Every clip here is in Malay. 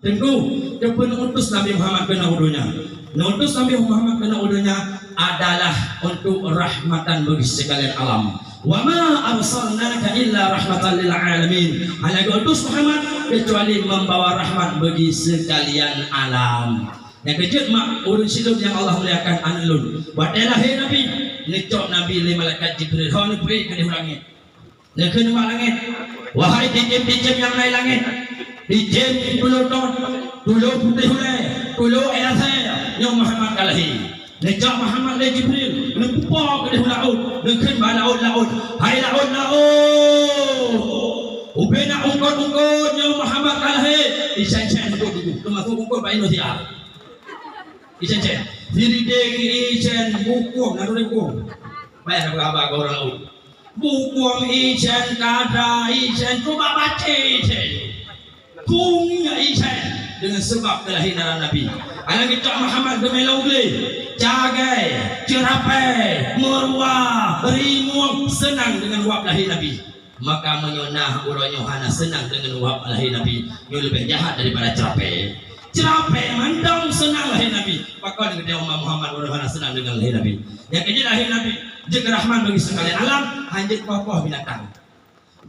Tentu depan utus Nabi Muhammad kena udunya. Utus Nabi Muhammad kena udunya adalah untuk rahmatan bagi sekalian alam. Wa ma arsalnaka illa rahmatan lil alamin. Hanya utus Muhammad kecuali membawa rahmat bagi sekalian alam. Yang kejut mak urun siluk yang Allah muliakan anulun. Wadalah hai Nabi, necok Nabi le malaikat Jibril. Hau ni beri ke langit. Nak ke langit. Wahai dijem-dijem yang naik langit. Dijem tulo putih hulai, tulo elasa yang Muhammad kalahi. Necak Muhammad le Jibril, lupa ke laut, nekin laut. Hai laut. Ubena ungkot yang Muhammad kalahi. Isan-isan duduk. Termasuk ungkot baik Indonesia. Isan-isan. Diri degi isan bukuang, nak bukuang. Baik apa orang laut. Bukuang isan kada isan coba baca isan. Tungnya isan dengan sebab kelahiran Nabi. Anak kita Muhammad gemelau beli, cagai, cerapai, merwa, rimung senang dengan wab lahir Nabi. Maka menyonah urang Yohana senang dengan wab lahir Nabi. Yang lebih jahat daripada cerapai. Cerapai mandang senang lahir Nabi. Maka dengan dia umat Muhammad urang Yohana senang dengan lahir Nabi. Yang ini lahir Nabi jaga rahman bagi sekalian alam. Hanjit papa binatang.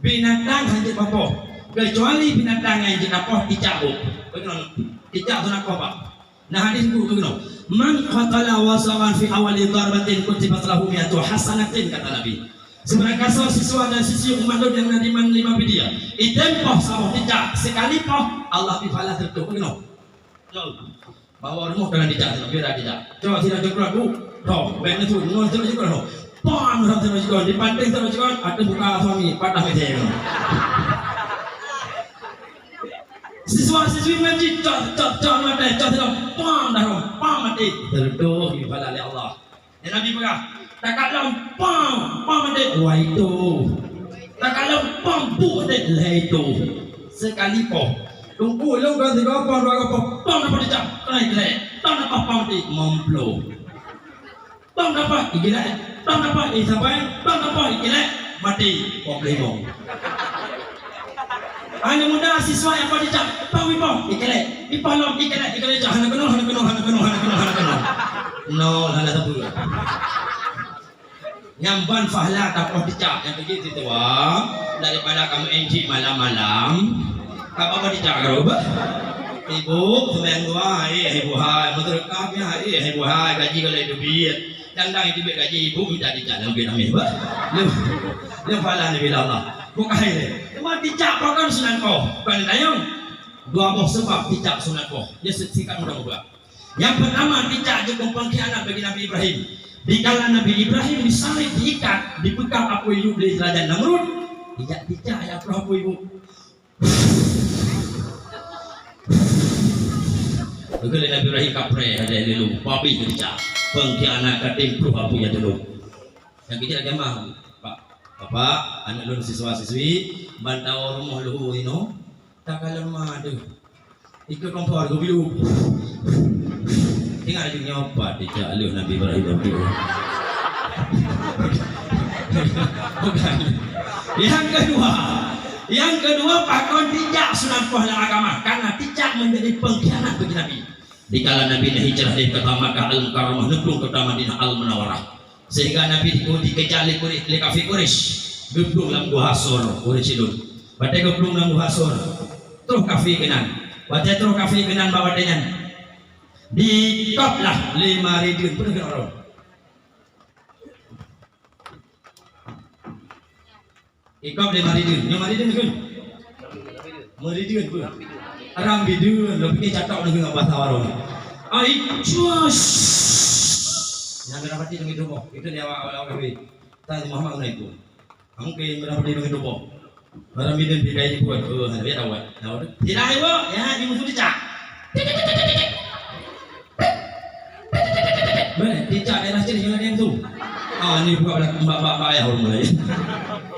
Binatang hanjit papa. Kecuali binatang yang jenapah dicabut. Bagaimana? Dicabut nak apa? Nah hadis itu bagaimana? Man qatala wasawan fi awali darbatin kutibat lahu mi'atu hasanatin kata Nabi. Sebenarnya kasar siswa dan sisi umat yang nadiman 5 bidia. Idempah sama dicak sekali pah Allah bifalah tertutup. Bagaimana? Bawa rumah kena dicak, biar dicak. Coba tidak cukup aku. Toh, baik itu, ngon tidak cukup aku. Pam tidak cukup. Di pantai tidak cukup. Ada buka suami patah meja. Siswa-siswi mengaji cot mati cot tidak pam mati tertutup ibadah oleh Allah. Ya Nabi berkata tak kalau pam mati wah itu tak kalau pam bu mati lah itu sekali po tunggu lo kan tiga pam dapat dicap naik leh pam dapat pam mati memplo pam dapat gila pam dapat sampai pam dapat gila mati kok lemong. Hanya muda siswa yang pada cak, pawipong, ikelek, ipalong, ikelek, cak, hana kenal. No, hana tabu. Nyamban fahla tak pernah dicak, yang begitu tu daripada kamu enci malam-malam, apa dicak kau? Ibu, sembilan dua, ibu hai, motor kapnya, ibu hai, gaji kalau itu biar, dandang itu biar gaji ibu minta dicak dalam biar ambil, dia fahla ni bila Allah, bukan ini. Cuma dicak kan sunat kau, bukan dayung. Dua buah sebab dicak sunat kau. Dia sikat mudah-mudah. Yang pertama dicak juga pengkhianat bagi Nabi Ibrahim. Di kala Nabi Ibrahim disalib, diikat, dipekam apu ibu di kerajaan Namrud. Dicak ya apu ibu. Begitu Nabi Ibrahim kapre ada dulu, papi dicak. Pengkhianat kating puluh apu ya dulu. Yang kita lagi mah. Bapak, anak lulus siswa-siswi, bantau rumah luhu ino, tak kalah mah tu. Ikut kompor gue bilu. Tinggal di nyoba tidak alih Nabi Ibrahim itu. Bukan. Yang kedua pakon tidak sunat dalam agama karena tidak menjadi pengkhianat bagi Nabi. Di kala Nabi hijrah dari kota Makkah Al-Mukarramah nebrung ke Madinah Al-Munawwarah. Sehingga Nabi dikejar oleh kafir Quraisy, geblung dalam gua Hasor, Quraisy itu. Batai geblung dalam gua Hasor, terus kafir kenan. Batai terus kafir kenan bawa dengan di top lah 5 ridin pun kena orang. Ikop 5 ridin, 5 ridin kan? Meridin pun. Aram bidun, lebih catok dengan bahasa warung. Ai cuas. Yang dapat di dengan dobo itu dia awal kami tanya Muhammad itu mungkin dapat di dengan dobo barang bidin dikai buat ada dia tahu tidak ibu ya di musuh dicak benar dicak daerah sini jangan yang tu ini buka mbak ayah orang mulai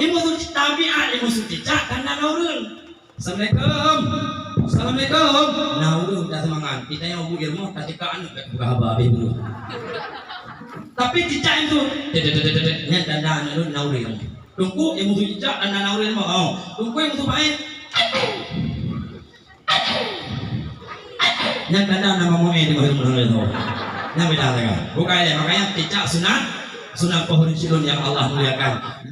ini musuh tabiat ini musuh dicak karena naurun. Assalamualaikum naurun dah semangat kita yang mau ilmu ketika anu buka haba habis dulu. Tapi cicak itu, nya dandan lu naurin. Tunggu yang musuh cicak dandan naurin mau. Tunggu yang musuh main. yang tanda nama moe di mahir mahir itu yang beda kan bukan makanya tidak sunat pohon silun yang Allah muliakan.